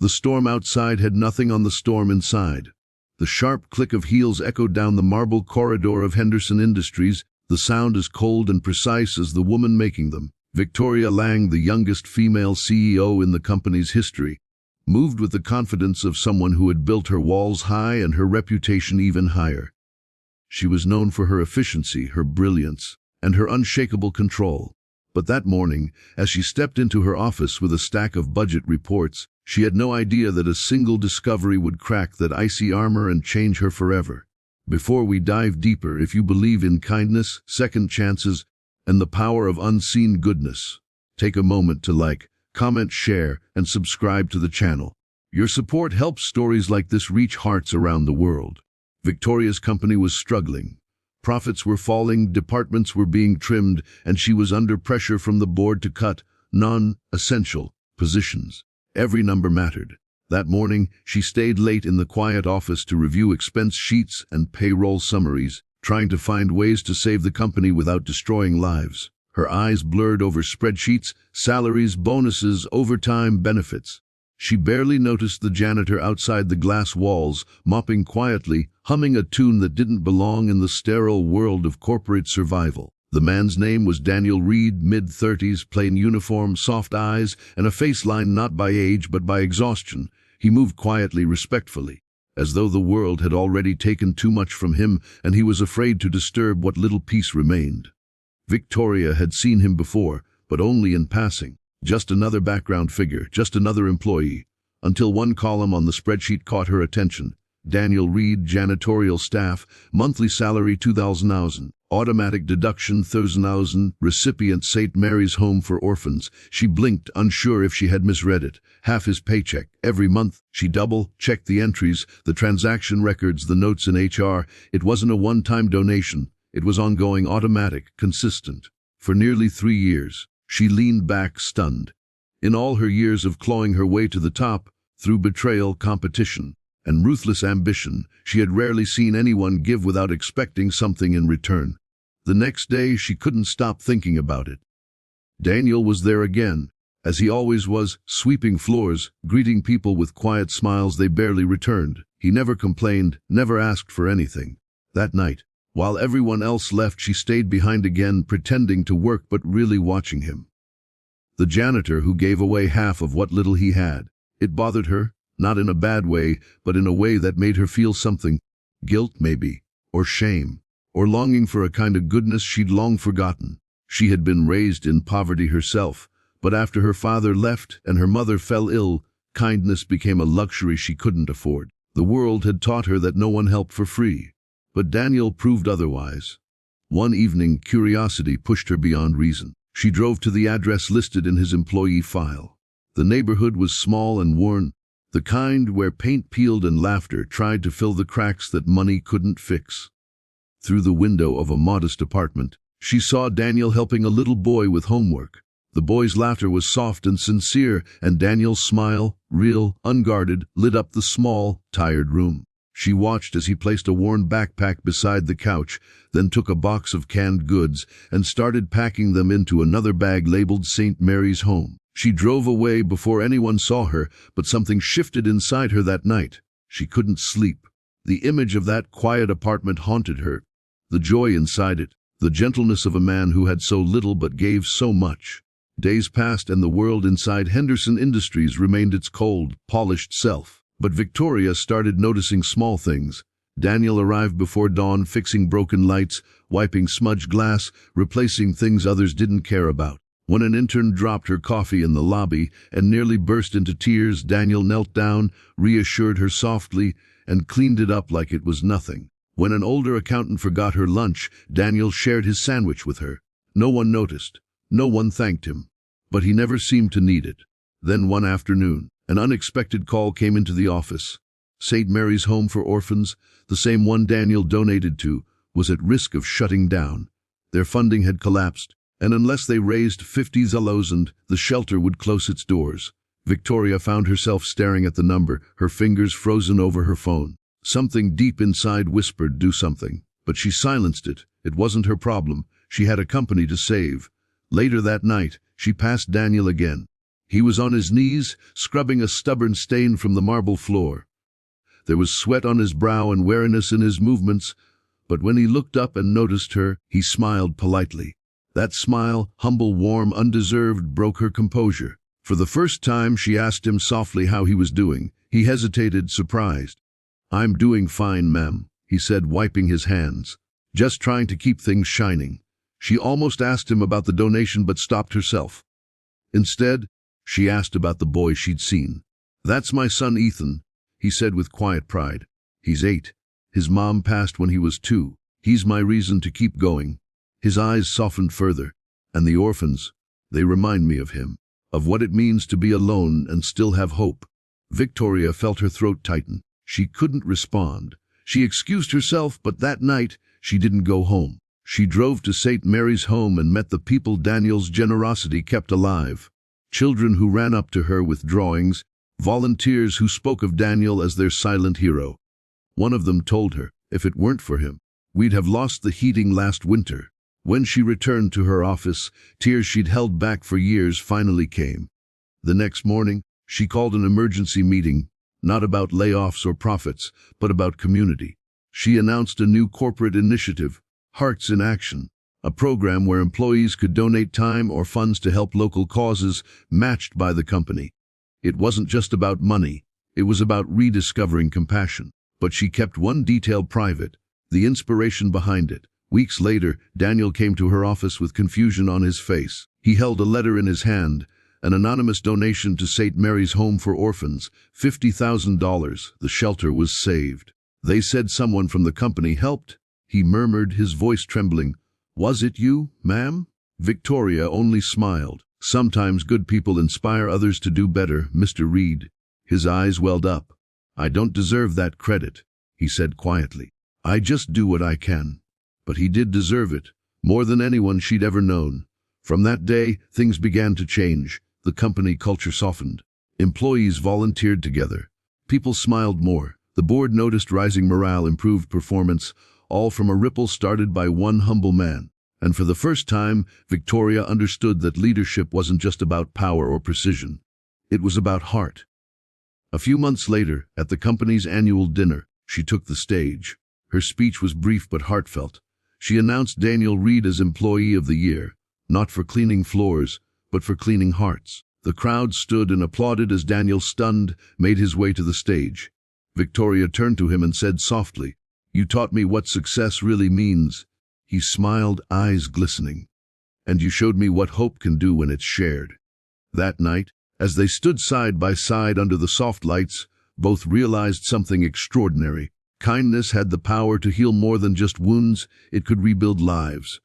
The storm outside had nothing on the storm inside. The sharp click of heels echoed down the marble corridor of Henderson Industries, the sound as cold and precise as the woman making them. Victoria Lang, the youngest female CEO in the company's history, moved with the confidence of someone who had built her walls high and her reputation even higher. She was known for her efficiency, her brilliance, and her unshakable control. But that morning, as she stepped into her office with a stack of budget reports, she had no idea that a single discovery would crack that icy armor and change her forever. Before we dive deeper, if you believe in kindness, second chances, and the power of unseen goodness, take a moment to like, comment, share, and subscribe to the channel. Your support helps stories like this reach hearts around the world. Victoria's company was struggling. Profits were falling, departments were being trimmed, and she was under pressure from the board to cut non-essential positions. Every number mattered. That morning, she stayed late in the quiet office to review expense sheets and payroll summaries, trying to find ways to save the company without destroying lives. Her eyes blurred over spreadsheets, salaries, bonuses, overtime, benefits. She barely noticed the janitor outside the glass walls, mopping quietly, humming a tune that didn't belong in the sterile world of corporate survival. The man's name was Daniel Reed, mid-30s, plain uniform, soft eyes, and a face lined not by age but by exhaustion. He moved quietly, respectfully, as though the world had already taken too much from him and he was afraid to disturb what little peace remained. Victoria had seen him before, but only in passing. Just another background figure, just another employee, until one column on the spreadsheet caught her attention. Daniel Reed, janitorial staff, monthly salary $2,000, automatic deduction $1,000, recipient St. Mary's Home for Orphans. She blinked, unsure if she had misread it. Half his paycheck. Every month, she double-checked the entries, the transaction records, the notes in HR. It wasn't a one-time donation. It was ongoing, automatic, consistent. For nearly 3 years. She leaned back, stunned. In all her years of clawing her way to the top, through betrayal, competition, and ruthless ambition, she had rarely seen anyone give without expecting something in return. The next day, she couldn't stop thinking about it. Daniel was there again, as he always was, sweeping floors, greeting people with quiet smiles they barely returned. He never complained, never asked for anything. That night, while everyone else left, she stayed behind again, pretending to work but really watching him. The janitor who gave away half of what little he had. It bothered her, not in a bad way, but in a way that made her feel something. Guilt, maybe, or shame, or longing for a kind of goodness she'd long forgotten. She had been raised in poverty herself, but after her father left and her mother fell ill, kindness became a luxury she couldn't afford. The world had taught her that no one helped for free. But Daniel proved otherwise. One evening, curiosity pushed her beyond reason. She drove to the address listed in his employee file. The neighborhood was small and worn, the kind where paint peeled and laughter tried to fill the cracks that money couldn't fix. Through the window of a modest apartment, she saw Daniel helping a little boy with homework. The boy's laughter was soft and sincere, and Daniel's smile, real, unguarded, lit up the small, tired room. She watched as he placed a worn backpack beside the couch, then took a box of canned goods and started packing them into another bag labeled St. Mary's Home. She drove away before anyone saw her, but something shifted inside her that night. She couldn't sleep. The image of that quiet apartment haunted her. The joy inside it, the gentleness of a man who had so little but gave so much. Days passed and the world inside Henderson Industries remained its cold, polished self. But Victoria started noticing small things. Daniel arrived before dawn, fixing broken lights, wiping smudged glass, replacing things others didn't care about. When an intern dropped her coffee in the lobby and nearly burst into tears, Daniel knelt down, reassured her softly, and cleaned it up like it was nothing. When an older accountant forgot her lunch, Daniel shared his sandwich with her. No one noticed. No one thanked him. But he never seemed to need it. Then one afternoon, an unexpected call came into the office. St. Mary's Home for Orphans, the same one Daniel donated to, was at risk of shutting down. Their funding had collapsed, and unless they raised $50,000, the shelter would close its doors. Victoria found herself staring at the number, her fingers frozen over her phone. Something deep inside whispered, "Do something." But she silenced it. It wasn't her problem. She had a company to save. Later that night, she passed Daniel again. He was on his knees, scrubbing a stubborn stain from the marble floor. There was sweat on his brow and wariness in his movements, but when he looked up and noticed her, he smiled politely. That smile, humble, warm, undeserved, broke her composure. For the first time, she asked him softly how he was doing. He hesitated, surprised. "I'm doing fine, ma'am," he said, wiping his hands. "Just trying to keep things shining." She almost asked him about the donation but stopped herself. Instead, she asked about the boy she'd seen. "That's my son Ethan," he said with quiet pride. "He's 8. His mom passed when he was 2. He's my reason to keep going." His eyes softened further. "And the orphans, they remind me of him, of what it means to be alone and still have hope." Victoria felt her throat tighten. She couldn't respond. She excused herself, but that night she didn't go home. She drove to St. Mary's home and met the people Daniel's generosity kept alive. Children who ran up to her with drawings, volunteers who spoke of Daniel as their silent hero. One of them told her, if it weren't for him, we'd have lost the heating last winter. When she returned to her office, tears she'd held back for years finally came. The next morning, she called an emergency meeting, not about layoffs or profits, but about community. She announced a new corporate initiative, Hearts in Action, a program where employees could donate time or funds to help local causes matched by the company. It wasn't just about money, it was about rediscovering compassion. But she kept one detail private, the inspiration behind it. Weeks later, Daniel came to her office with confusion on his face. He held a letter in his hand, an anonymous donation to St. Mary's Home for Orphans, $50,000. The shelter was saved. They said someone from the company helped. He murmured, his voice trembling. "Was it you, ma'am?" Victoria only smiled. "Sometimes good people inspire others to do better, Mr. Reed." His eyes welled up. "I don't deserve that credit," he said quietly. "I just do what I can." But he did deserve it, more than anyone she'd ever known. From that day, things began to change. The company culture softened. Employees volunteered together. People smiled more. The board noticed rising morale, improved performance, all from a ripple started by one humble man. And for the first time, Victoria understood that leadership wasn't just about power or precision. It was about heart. A few months later, at the company's annual dinner, she took the stage. Her speech was brief but heartfelt. She announced Daniel Reed as Employee of the Year, not for cleaning floors, but for cleaning hearts. The crowd stood and applauded as Daniel, stunned, made his way to the stage. Victoria turned to him and said softly, "You taught me what success really means." He smiled, eyes glistening. "And you showed me what hope can do when it's shared." That night, as they stood side by side under the soft lights, both realized something extraordinary. Kindness had the power to heal more than just wounds, it could rebuild lives.